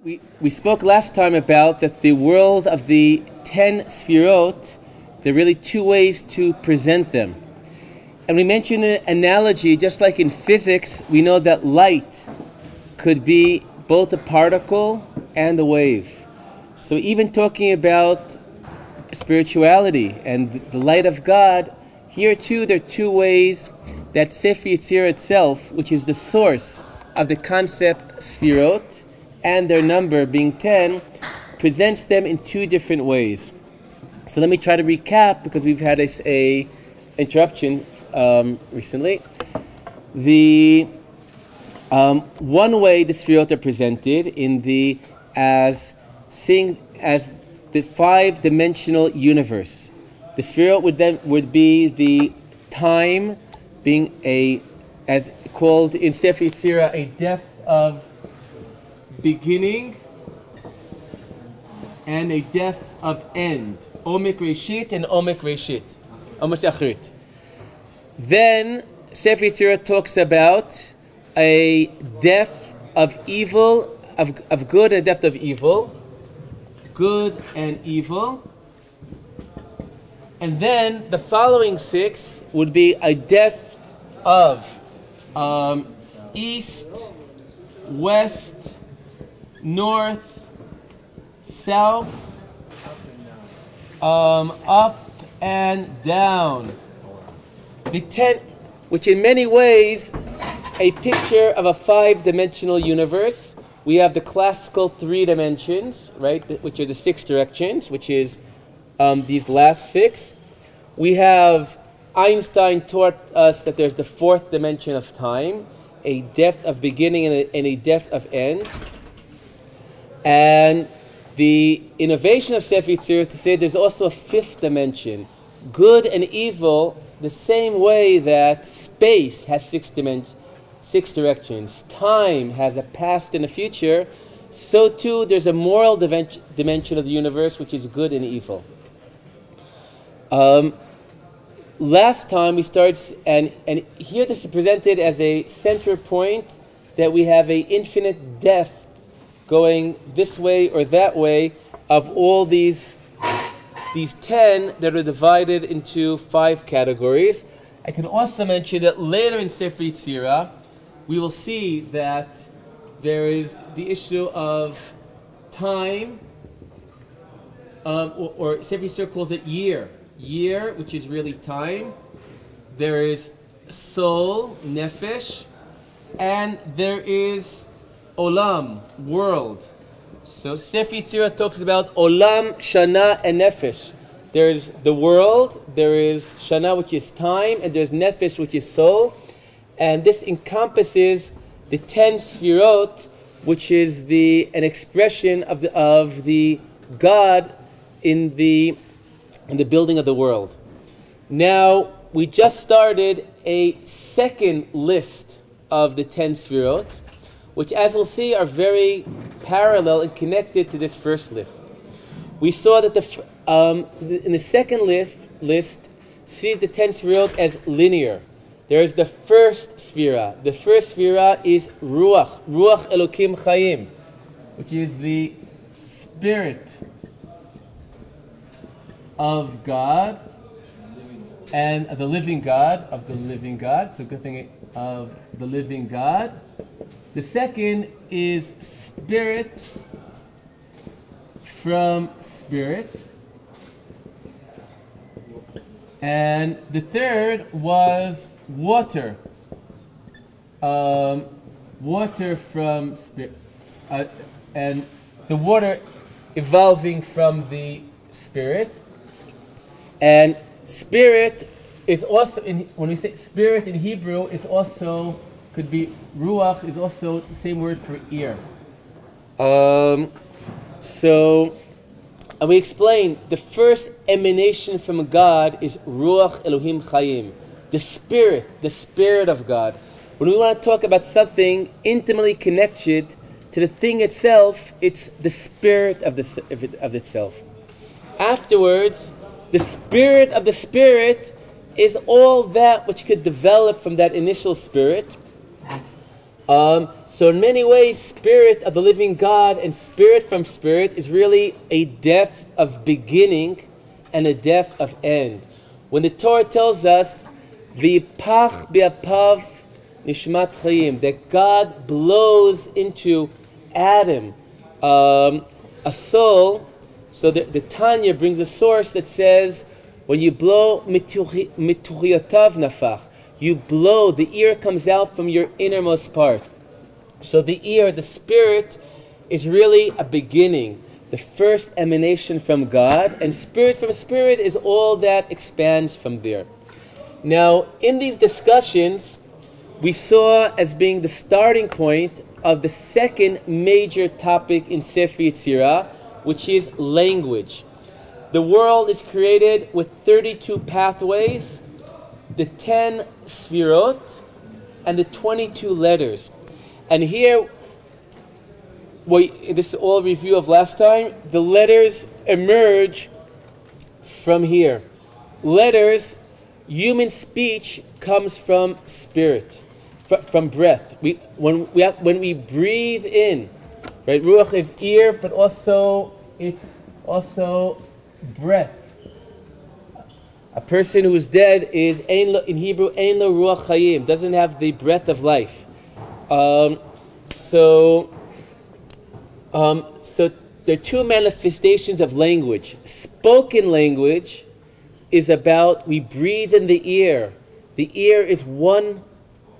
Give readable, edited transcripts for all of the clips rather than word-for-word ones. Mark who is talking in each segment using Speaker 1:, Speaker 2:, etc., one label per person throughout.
Speaker 1: We spoke last time about that the world of the 10 sefirot, there are really two ways to present them. And we mentioned an analogy, just like in physics, we know that light could be both a particle and a wave. So even talking about spirituality and the light of God, here too there are two ways that Sefer Yetzira itself, which is the source of the concept sefirot, and their number being 10, presents them in two different ways. So let me try to recap, because we've had a interruption recently. The one way the sefirot are presented as the five-dimensional universe. The sefirot would be the time, being as called in Sefer Yetzira, a depth of beginning and a depth of end. Omek Reshit and Omek Reshit. Omek Achrit. Then Sefer Yetzira talks about a depth of evil, of good, and a depth of evil. Good and evil. And then the following six would be a depth of east, west, north, south, up and down. The 10, which in many ways a picture of a five-dimensional universe. We have the classical 3 dimensions, right, which are the 6 directions, which is these last 6. We have Einstein taught us that there's the 4th dimension of time, a depth of beginning and a depth of end. And the innovation of Sefer Yetzira is to say there's also a 5th dimension, good and evil, the same way that space has 6 directions, time has a past and a future, so too there's a moral dimension of the universe, which is good and evil. Last time we started, and here this is presented as a center point, that we have an infinite depth going this way or that way of all these 10 that are divided into 5 categories. I can also mention that later in Sefer Yetzira we will see that there is the issue of time, or Sefer Yetzira calls it year, which is really time. There is soul, nefesh, and there is olam, world. So Sefer Yetzira talks about olam, shana, and nefesh. There is the world, there is shana, which is time, and there's nefesh, which is soul. And this encompasses the 10 sefirot, which is an expression of the God in the building of the world. Now we just started a second list of the 10 sefirot, which, as we'll see, are very parallel and connected to this first list. We saw that in the second list sees the 10 sefirot as linear. There is the first sefira. The first sefira is ruach elokim chayim, which is the spirit of God and the living God, So good thing of the living God. The second is spirit from spirit. And the third was water. Water from spirit. And the water evolving from the spirit. And spirit is also, when we say spirit in Hebrew, is also, could be, ruach is also the same word for ear. And we explained the first emanation from God is ruach Elohim Chayim, the spirit of God. When we want to talk about something intimately connected to the thing itself, it's the spirit of itself. Afterwards, the spirit of the spirit is all that which could develop from that initial spirit. So in many ways, spirit of the living God and spirit from spirit is really a depth of beginning and a depth of end. When the Torah tells us, V'pach be'apav nishmat chayim, that God blows into Adam a soul, so the Tanya brings a source that says, when you blow mituchiyatav nafach, you blow, the ear comes out from your innermost part. So the ear, the spirit, is really a beginning, the first emanation from God, and spirit from spirit is all that expands from there. Now, in these discussions, we saw as being the starting point of the second major topic in Sefer Yetzira, which is language. The world is created with 32 pathways, the 10 sfirot, and the 22 letters. And here, this is all review of last time, the letters emerge from here. Letters, human speech comes from spirit, from breath. When we breathe in, right? Ruach is ear, but also it's also breath. A person who is dead is in Hebrew ein lo ruach chayim, doesn't have the breath of life. So there are two manifestations of language. Spoken language is about we breathe in the ear. The ear is one,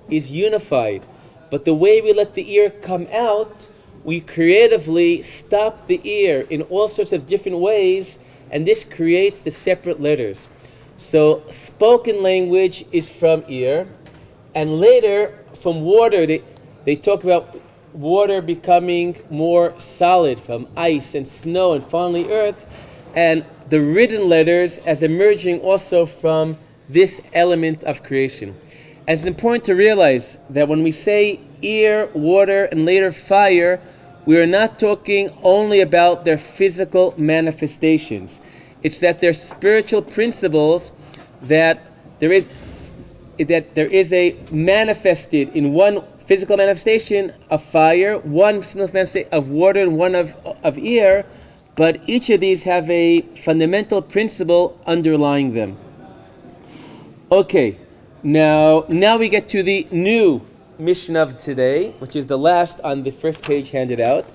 Speaker 1: is unified. But the way we let the ear come out, we creatively stop the ear in all sorts of different ways, and this creates the separate letters. So spoken language is from ear, and later from water, they talk about water becoming more solid from ice and snow and finally earth, and the written letters as emerging also from this element of creation. And it's important to realize that when we say ear, water, and later fire, we are not talking only about their physical manifestations. It's that they're spiritual principles that there is a manifested in one physical manifestation of fire, one physical manifestation of water, and one of air, but each of these have a fundamental principle underlying them. Okay, now we get to the new Mishnah of today, which is the last on the first page handed out.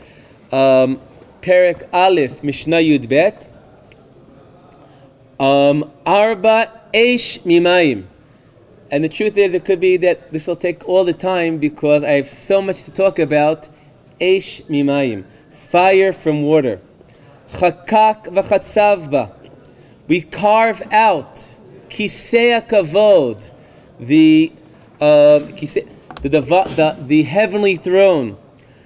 Speaker 1: Perek Aleph, Mishnah Yud Bet. Arba eish mimim. And the truth is, it could be that this will take all the time because I have so much to talk about. Eish mimim, fire from water. Chakak v'chatzav ba. We carve out kisei hakavod, the heavenly throne.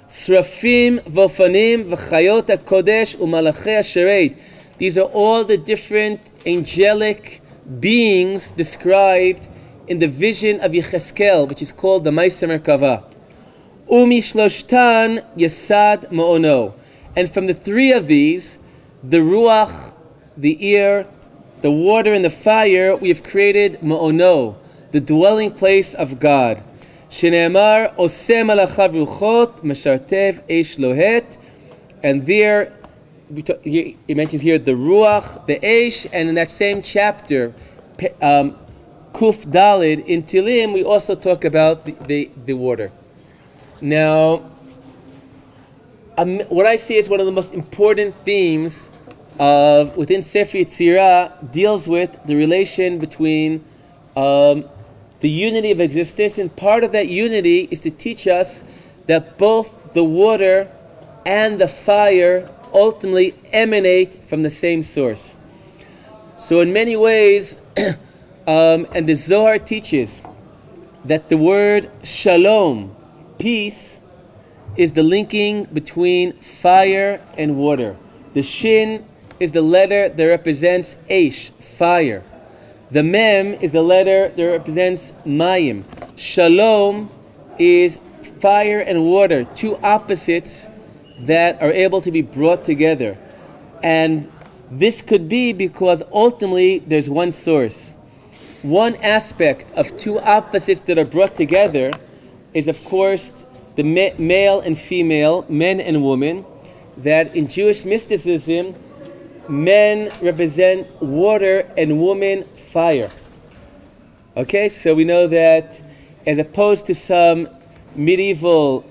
Speaker 1: Srafim ואופנים וחיות הקודש ומלאכי השרת. These are all the different angelic beings described in the vision of Yecheskel, which is called the Ma'aser Merkava. Umishloshtan yesad מעונו. And from the three of these, the ruach, the ear, the water, and the fire, we have created מעונו, the dwelling place of God. שנאמר עושה מלאכיו רוחות משרתיו לוהט. And there he mentions here the ruach, the eish, and in that same chapter, Kuf Dalid in Tihlim, we also talk about the water. Now, what I see is one of the most important themes within Sefer Yetzira deals with the relation between the unity of existence, and part of that unity is to teach us that both the water and the fire ultimately emanate from the same source. So in many ways, and the Zohar teaches that the word shalom, peace, is the linking between fire and water. The shin is the letter that represents eish, fire. The mem is the letter that represents mayim. Shalom is fire and water, two opposites that are able to be brought together. And this could be because ultimately there's one source. One aspect of two opposites that are brought together is, of course, the male and female, men and women, that in Jewish mysticism, men represent water and women fire. Okay, so we know that as opposed to some medieval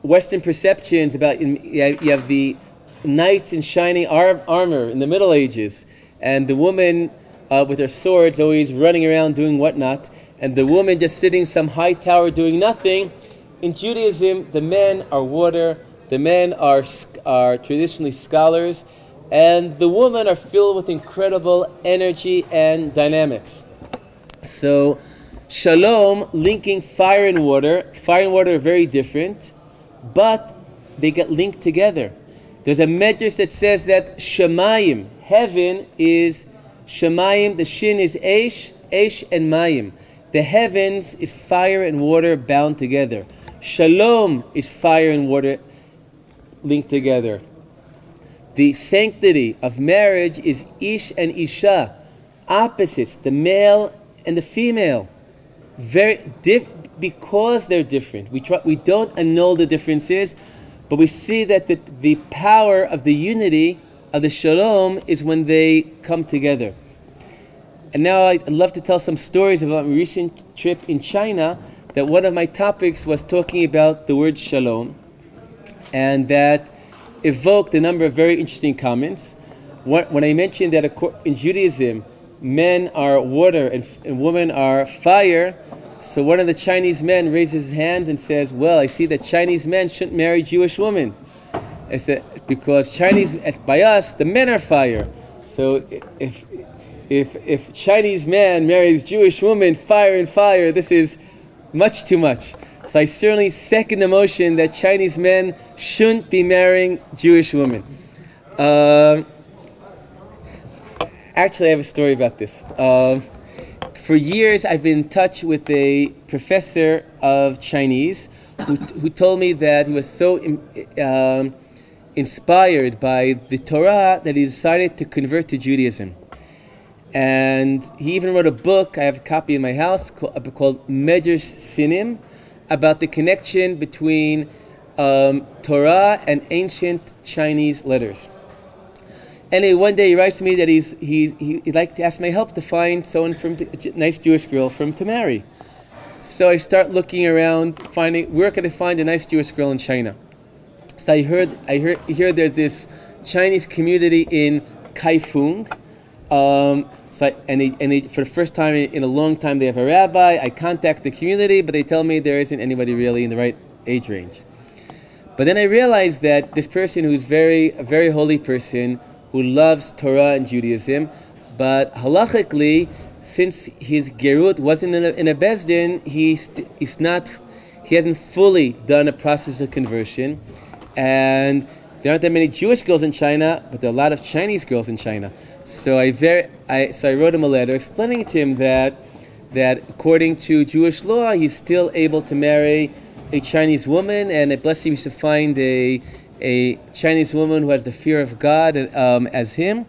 Speaker 1: Western perceptions about, you have the knights in shining armor in the Middle Ages, and the woman with her swords always running around doing whatnot, and the woman just sitting in some high tower doing nothing. In Judaism, the men are water, the men are traditionally scholars, and the women are filled with incredible energy and dynamics. So, Shalom, linking fire and water. Fire and water are very different, but they get linked together. There's a medrash that says that Shemayim, heaven is Shemayim, the Shin is Eish, Eish and Mayim. The heavens is fire and water bound together. Shalom is fire and water linked together. The sanctity of marriage is Ish and Isha, opposites, the male and the female. Because they're different. We don't annul the differences, but we see that the power of the unity of the Shalom is when they come together. And now I'd love to tell some stories about my recent trip in China, that one of my topics was talking about the word Shalom, and that evoked a number of very interesting comments. When I mentioned that in Judaism, men are water and women are fire, so one of the Chinese men raises his hand and says, well, I see that Chinese men shouldn't marry Jewish women. I said, because by us, the men are fire. So if Chinese man marries Jewish woman, fire and fire, this is much too much. So I certainly second the motion that Chinese men shouldn't be marrying Jewish women. Actually, I have a story about this. For years, I've been in touch with a professor of Chinese who told me that he was so inspired by the Torah that he decided to convert to Judaism. And he even wrote a book, I have a copy in my house, called Medrash Sinim, about the connection between Torah and ancient Chinese letters. Anyway, one day he writes to me that he'd like to ask my help to find someone a nice Jewish girl for him to marry. So I start looking around, finding where can I find a nice Jewish girl in China. So I heard there's this Chinese community in Kaifeng. For the first time in a long time, they have a rabbi. I contact the community, but they tell me there isn't anybody really in the right age range. But then I realized that this person who's a very holy person, who loves Torah and Judaism, but halachically, since his gerut wasn't in a bezdin, he hasn't fully done a process of conversion, and there aren't that many Jewish girls in China, but there are a lot of Chinese girls in China. So I wrote him a letter explaining to him that according to Jewish law, he's still able to marry a Chinese woman, and I bless him, he should find a Chinese woman who has the fear of God as him.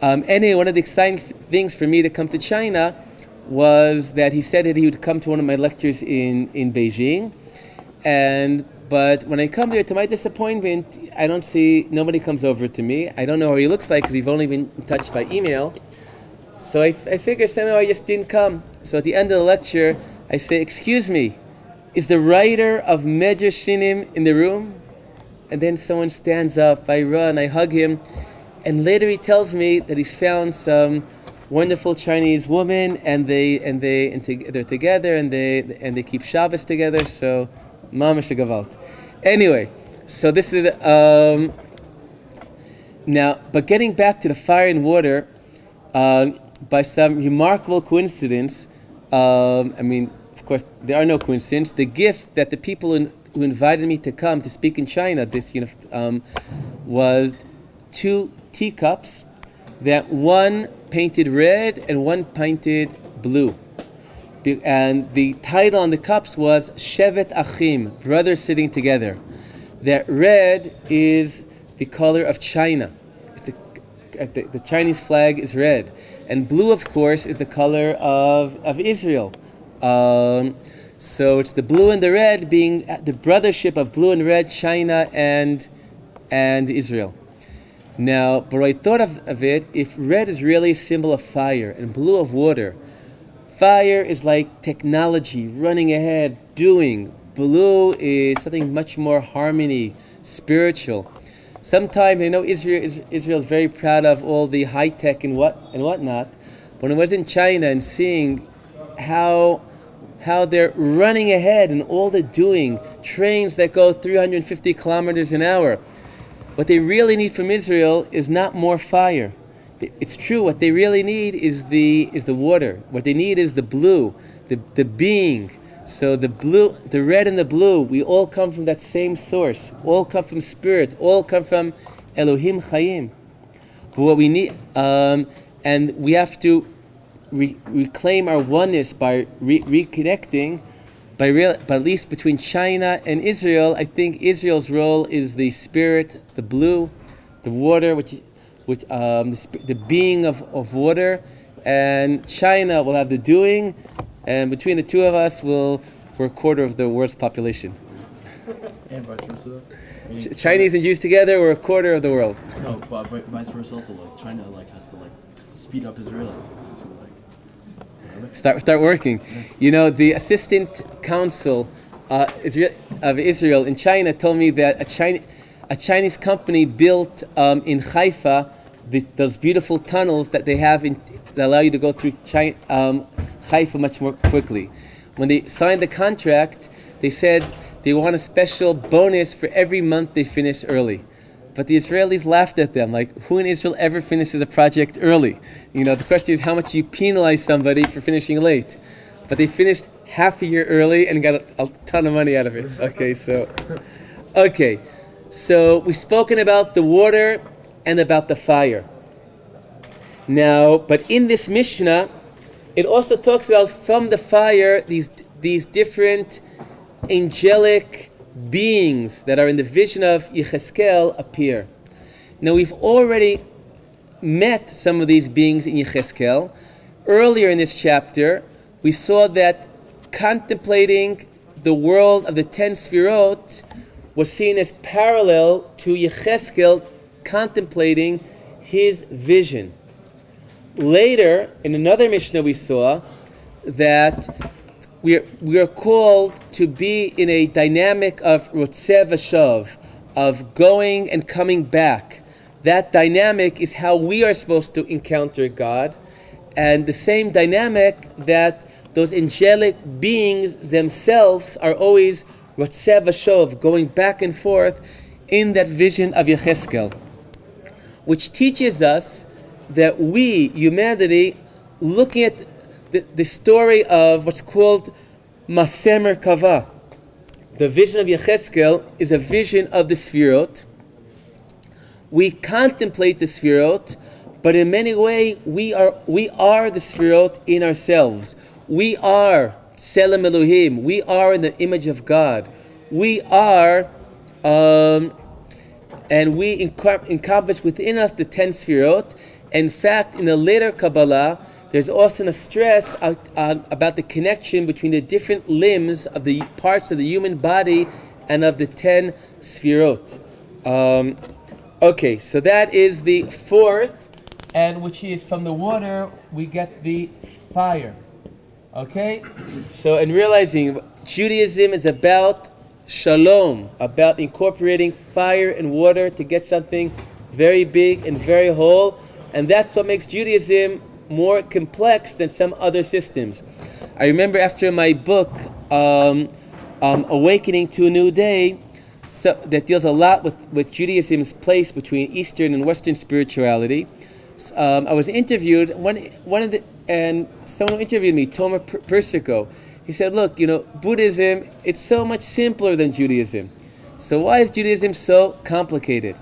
Speaker 1: Anyway, one of the exciting things for me to come to China was that he said that he would come to one of my lectures in Beijing. But when I come there, to my disappointment, I don't see, nobody comes over to me. I don't know how he looks like because we've only been in touch by email. So I figured somehow I just didn't come. So at the end of the lecture, I say, excuse me, is the writer of Medrash Sinim in the room? And then someone stands up, I run, I hug him, and later he tells me that he's found some wonderful Chinese woman, and they're together, and they keep Shabbos together. So, mamash gavalt. Anyway, so this is now. But getting back to the fire and water, by some remarkable coincidence, of course, there are no coincidences. The gift that the people who invited me to come to speak in China was 2 teacups, that one painted red and one painted blue. And the title on the cups was Shevet Achim, brothers sitting together. That red is the color of China. The Chinese flag is red. And blue, of course, is the color of Israel. So it's the blue and the red being the brothership of blue and red, China and Israel. Now, but I thought of it, if red is really a symbol of fire and blue of water, fire is like technology, running ahead, doing. Blue is something much more harmony, spiritual. Sometimes I know Israel is very proud of all the high tech and whatnot. When I was in China and seeing how they're running ahead and all they're doing, trains that go 350 kilometers an hour. What they really need from Israel is not more fire. It's true. What they really need is the water. What they need is the blue, the being. So the blue, the red and the blue, we all come from that same source. All come from spirit. All come from Elohim Chayim. But what we need, and we have to reclaim our oneness by reconnecting. But at least between China and Israel, I think Israel's role is the spirit, the blue, the water, the being of water, and China will have the doing, and between the two of us, we're a quarter of the world's population.
Speaker 2: And vice versa.
Speaker 1: Chinese and Jews together, we're a quarter of the world.
Speaker 2: No, but vice versa also. Like China, has to speed up Israelis to
Speaker 1: Start working. You know, the assistant council of Israel in China told me that a Chinese company built in Haifa those beautiful tunnels that they have that allow you to go through Haifa much more quickly. When they signed the contract, they said they want a special bonus for every month they finish early. But the Israelis laughed at them, like, who in Israel ever finishes a project early? You know, the question is how much you penalize somebody for finishing late. But they finished half a year early and got a ton of money out of it. So we've spoken about the water and about the fire. Now, but in this Mishnah, it also talks about from the fire, these different angelic beings that are in the vision of Yecheskel appear. Now we've already met some of these beings in Yecheskel. Earlier in this chapter, we saw that contemplating the world of the 10 Sfirot was seen as parallel to Yecheskel contemplating his vision. Later, in another Mishnah, we saw that we are called to be in a dynamic of rotzeh v'shav, of going and coming back. That dynamic is how we are supposed to encounter God, and the same dynamic that those angelic beings themselves are always rotzeh v'shav, going back and forth in that vision of Yecheskel, which teaches us that we, humanity, looking at the story of what's called Maseh Merkava. The vision of Yecheskel is a vision of the Sfirot. We contemplate the Sfirot, but in many ways we are the Sfirot in ourselves. We are Tselem Elohim. We are in the image of God. We are, and we encompass within us the 10 Sfirot. In fact, in the later Kabbalah, there's also a stress about the connection between the different limbs of the parts of the human body and of the 10 Sfirot. So that is the fourth, and which is from the water we get the fire. Okay? So, in realizing Judaism is about shalom, about incorporating fire and water to get something very big and very whole, and that's what makes Judaism more complex than some other systems. I remember after my book, Awakening to a New Day, that deals a lot with Judaism's place between Eastern and Western spirituality. I was interviewed, and someone interviewed me, Tomer Persico. He said, look, Buddhism, it's so much simpler than Judaism. So why is Judaism so complicated?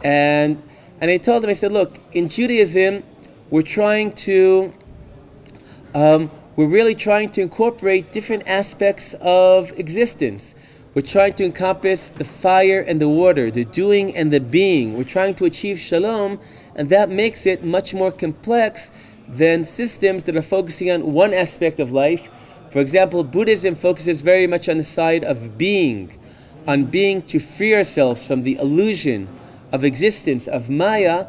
Speaker 1: And I told him, I said, look, in Judaism, we're really trying to incorporate different aspects of existence. We're trying to encompass the fire and the water, the doing and the being. We're trying to achieve shalom, and that makes it much more complex than systems that are focusing on one aspect of life. For example, Buddhism focuses very much on the side of being, on being to free ourselves from the illusion of existence, of Maya,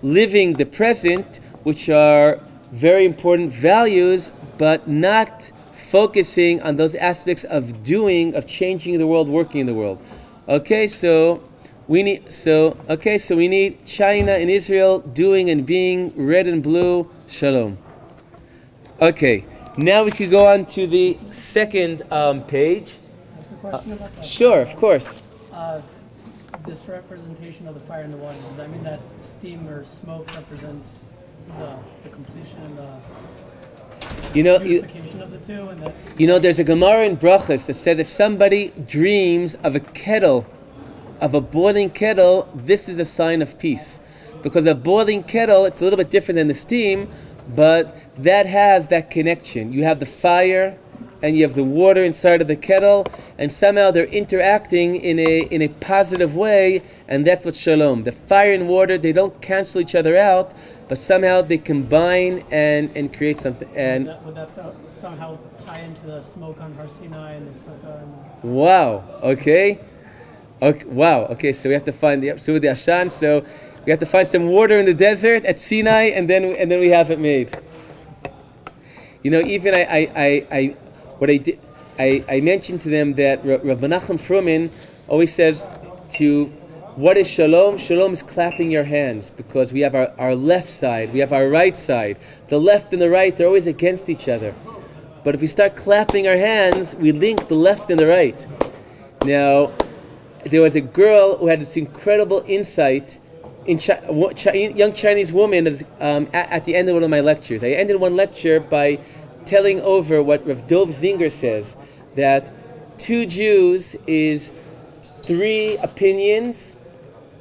Speaker 1: living the present, which are very important values, but not focusing on those aspects of doing, of changing the world, working in the world. Okay, so we need China and Israel doing and being, red and blue, shalom. Okay, now we could go on to the second page.
Speaker 3: Ask a question about that?
Speaker 1: Sure, of course.
Speaker 3: This representation of the fire and the water, does that mean that steam or smoke represents the completion and the unification of the two? And that
Speaker 1: there's a Gemara in Brachos that said if somebody dreams of a kettle, of a boiling kettle, this is a sign of peace. Because a boiling kettle, it's a little bit different than the steam, but that has that connection. You have the fire and you have the water inside of the kettle, and somehow they're interacting in a positive way, and that's what shalom. The fire and water, they don't cancel each other out, but somehow they combine and create something. And
Speaker 3: would that somehow tie into the smoke on Har Sinai and the sukkah?
Speaker 1: Wow. Okay. Wow. Okay. So we have to find the Ashan. So we have to find some water in the desert at Sinai, and then we have it made. Even I mentioned to them that Rav Menachem Fruman always says what is shalom? Shalom is clapping your hands, because we have our left side, we have our right side. The left and the right, they're always against each other. But if we start clapping our hands, we link the left and the right. Now, there was a girl who had this incredible insight, young Chinese woman, at the end of one of my lectures. I ended one lecture by telling over what Rav Dov Zinger says, that 2 Jews is 3 opinions,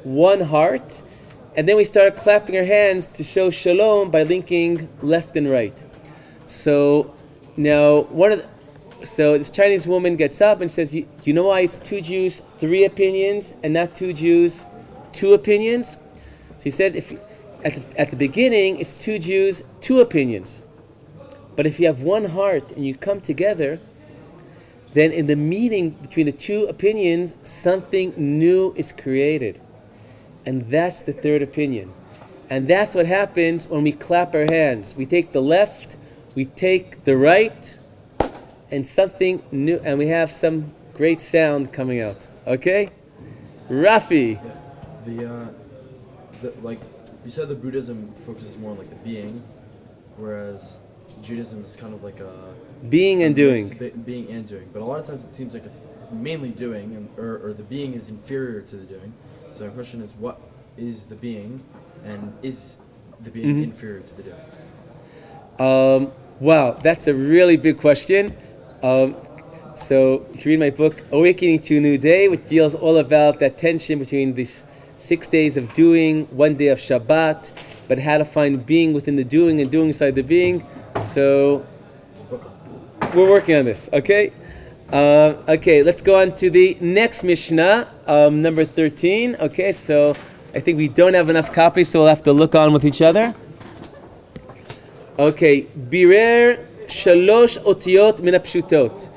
Speaker 1: 1 heart, and then we started clapping our hands to show shalom by linking left and right. So now so this Chinese woman gets up and says, "Do you know why it's 2 Jews, 3 opinions, and not 2 Jews, 2 opinions?" So he says, at the beginning it's 2 Jews, 2 opinions. But if you have 1 heart and you come together, then in the meeting between the 2 opinions, something new is created. And that's the 3rd opinion. And that's what happens when we clap our hands. We take the left, we take the right, and something new, and we have some great sound coming out. Okay? Rafi.
Speaker 2: Yeah. Like you said, the Buddhism focuses more on like the being, whereas Judaism is kind of like a
Speaker 1: being and doing.
Speaker 2: Being and doing. But a lot of times it seems like it's mainly doing, or the being is inferior to the doing. So the question is, what is the being, and is the being inferior to the doing?
Speaker 1: Wow, that's a really big question. So you can read my book, Awakening to a New Day, which deals all about that tension between these 6 days of doing, 1 day of Shabbat, but how to find being within the doing and doing inside the being. So we're working on this, okay? Okay, let's go on to the next Mishnah, number 13. Okay, so I think we don't have enough copies, so we'll have to look on with each other. Okay, birer shalosh otiyot min apshutot.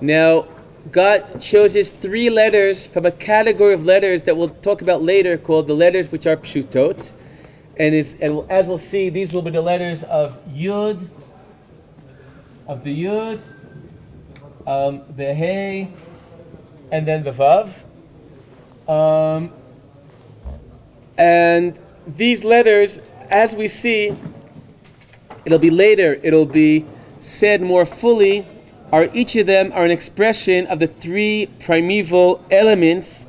Speaker 1: Now, God chooses 3 letters from a category of letters that we'll talk about later, called the letters which are pshutot. And as we'll see, these will be the letters of Yud, the Hey, and then the Vav. And these letters, as we see, it'll be said more fully, each of them are an expression of the 3 primeval elements,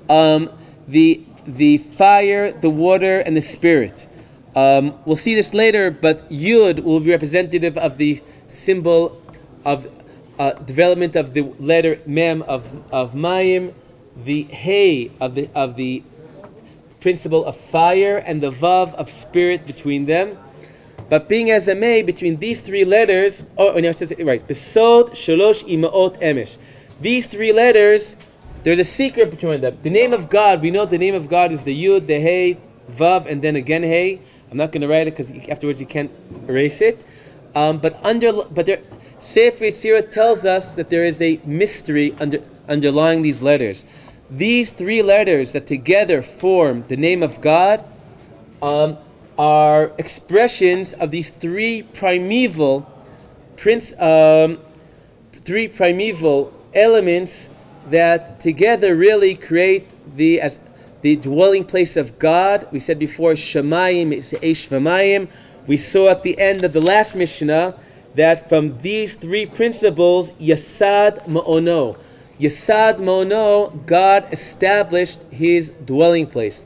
Speaker 1: the fire, the water, and the spirit. We'll see this later, but Yud will be representative of the symbol of development of the letter Mem of Mayim, the Hey of the principle of fire, and the Vav of spirit between them. But being as a May between these 3 letters, it says it right, Besod, Shalosh, Imaot, Emesh. These 3 letters, there's a secret between them. The name of God, we know the name of God is the Yud, the Hey, Vav, and then again Hey. I'm not going to write it because afterwards you can't erase it. But Sefer Yetzira tells us that there is a mystery underlying these letters. These three letters that together form the name of God are expressions of these three primeval elements that together really create the dwelling place of God. We said before, Shamayim is Eish V'mayim. We saw at the end of the last Mishnah that from these three principles, Yasad Ma'ono. Yasad Ma'ono, God established His dwelling place.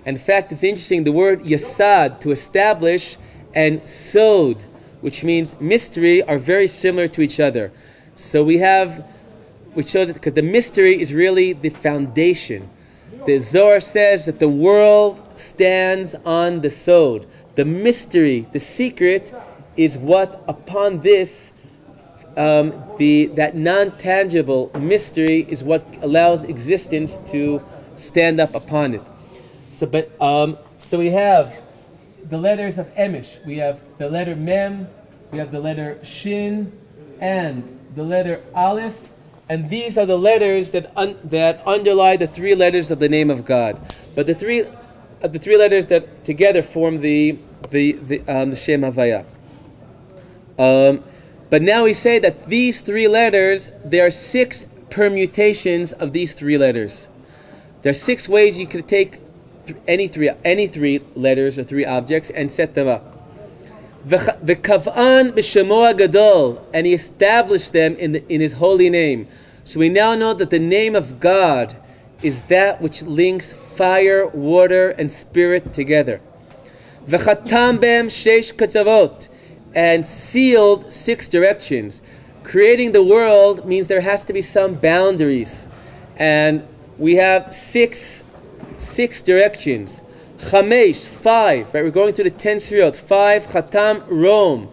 Speaker 1: In fact, it's interesting, the word Yasad, to establish, and Sod, which means mystery, are very similar to each other. So we showed it because the mystery is really the foundation. The Zohar says that the world stands on the Sod. The mystery, the secret, is what upon this, that non-tangible mystery is what allows existence to stand up upon it. So we have the letters of Emish. We have the letter Mem, we have the letter Shin, and the letter Aleph, and these are the letters that underlie the three letters of the name of God. But the three letters that together form the Shem Havaya. But now we say that these three letters, there are 6 permutations of these three letters. There are 6 ways you could take any three letters or 3 objects and set them up. וקבעם בשמו הגדול, and He established them in His holy name. So we now know that the name of God is that which links fire, water, and spirit together. וחתם בהם 6 קצוות, and sealed 6 directions. Creating the world means there has to be some boundaries, and we have six directions. Chamesh, 5, right? We're going through the 10 sfirot. 5, Chatam, Rome,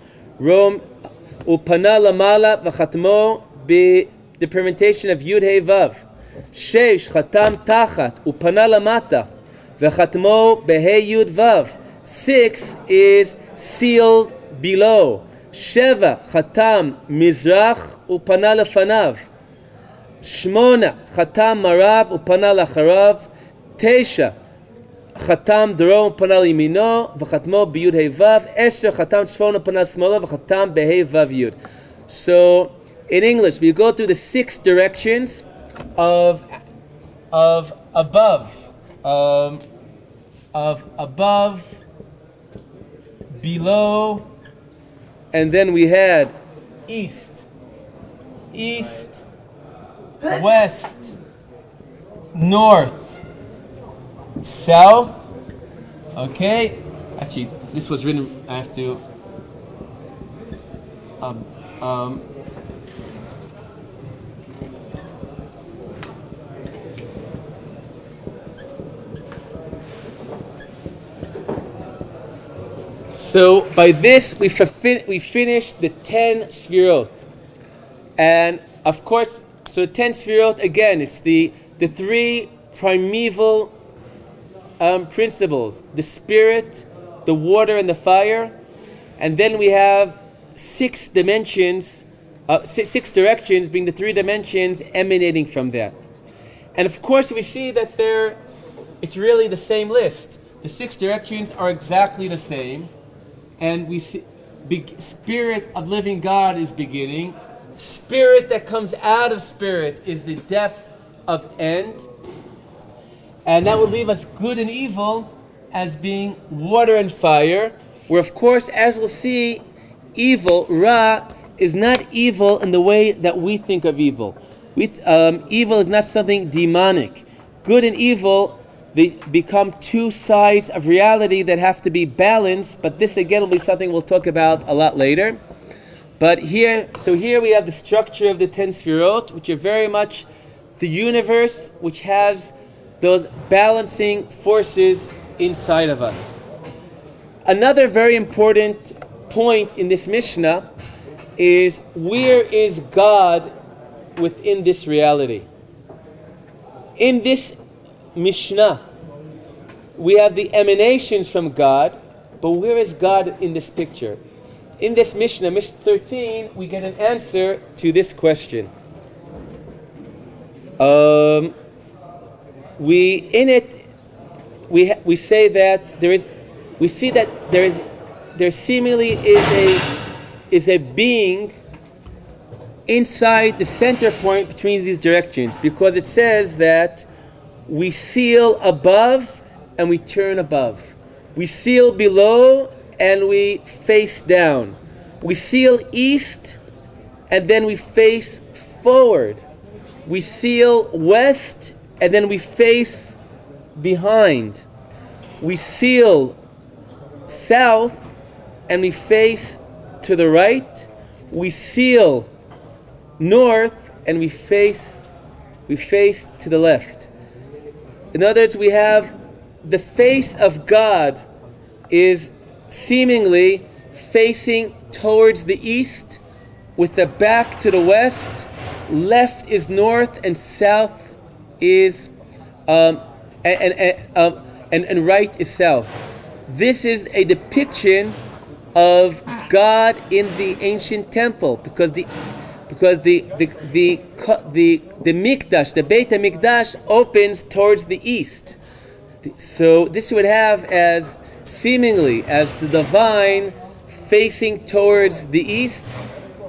Speaker 1: Upana Lamala, Vachatmo, the permutation of Yud He Vav. 6, Chatam Tachat, Upana Lamata, Vachatmo, Behe Yud Vav. 6 is sealed below. 7, Chatam Mizrach, Upana Lefanav. 8, Chatam Marav, Upana Lacharav. 9, חתם דרום פנה לימינו וחתמו ביוד ה' ו' 10 חתם צפונו פנה שמאלה וחתם בה' ו' י'. So in English we go through the 6 directions of above, below, and then we had east, west, north, south. Okay, actually this was written, I have to so by this we finished the 10 sfirot, and of course, so 10 sfirot, again, it's the 3 primeval principles: the spirit, the water, and the fire. And then we have 6 dimensions, 6 directions, being the 3 dimensions emanating from that. And of course we see that it's really the same list. The 6 directions are exactly the same, and we see spirit of living God is beginning. Spirit that comes out of spirit is the depth of end. And that would leave us good and evil as being water and fire, where of course, as we'll see, evil, Ra, is not evil in the way that we think of evil. Evil is not something demonic. Good and evil, they become 2 sides of reality that have to be balanced, but this again will be something we'll talk about a lot later. But here we have the structure of the 10 sfirot, which are very much the universe, which has those balancing forces inside of us. Another very important point in this Mishnah is, where is God within this reality? In this Mishnah, we have the emanations from God, but where is God in this picture? in this Mishnah, Mishnah 13, we get an answer to this question. We say that there seemingly is a being inside the center point between these directions, because it says that we seal above and we turn above. We seal below and we face down. We seal east and then we face forward. We seal west and then we face behind. We seal south and we face to the right. We seal north and we face to the left. In other words, we have the face of God is seemingly facing towards the east with the back to the west. Left is north and south is and right is south. This is a depiction of God in the ancient temple, because the mikdash, the Beit HaMikdash, opens towards the east. So this would have as seemingly as the divine facing towards the east.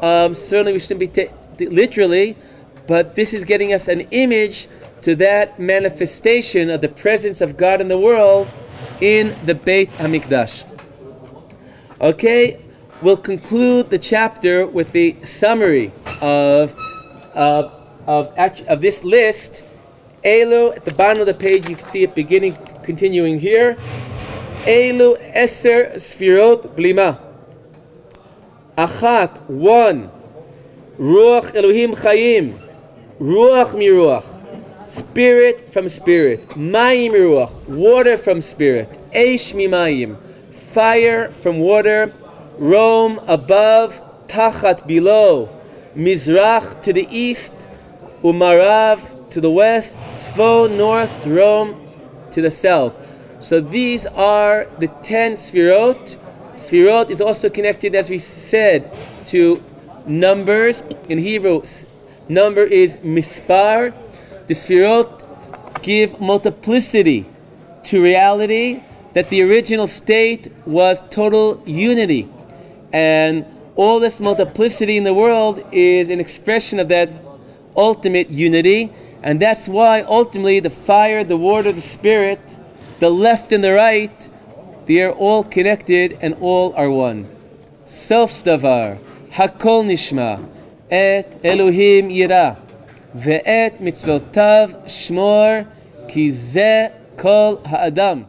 Speaker 1: Certainly we shouldn't be literally, but this is getting us an image to that manifestation of the presence of God in the world in the Beit HaMikdash. Okay, we'll conclude the chapter with the summary of this list. Elu, at the bottom of the page, you can see it continuing here. Elu eser sfirot blima. Achat, one. Ruach Elohim chayim. Ruach miruach. Spirit from spirit. Mayim miruach. Water from spirit. Eish mimayim. Fire from water. Rom above. Tachat below. Mizrach to the east. Umarav to the west, Tzvo north, Drom to the south. So these are the 10 Sfirot. Sfirot is also connected, as we said, to numbers. In Hebrew, number is mispar. The Sfirot give multiplicity to reality, that the original state was total unity. And all this multiplicity in the world is an expression of that ultimate unity. And that's why ultimately the fire, the water, the spirit, the left and the right, they are all connected and all are one. Sof davar, hakol nishma, et Elohim yira, ve'et mitzvotav shmor, ki ze kol ha'adam.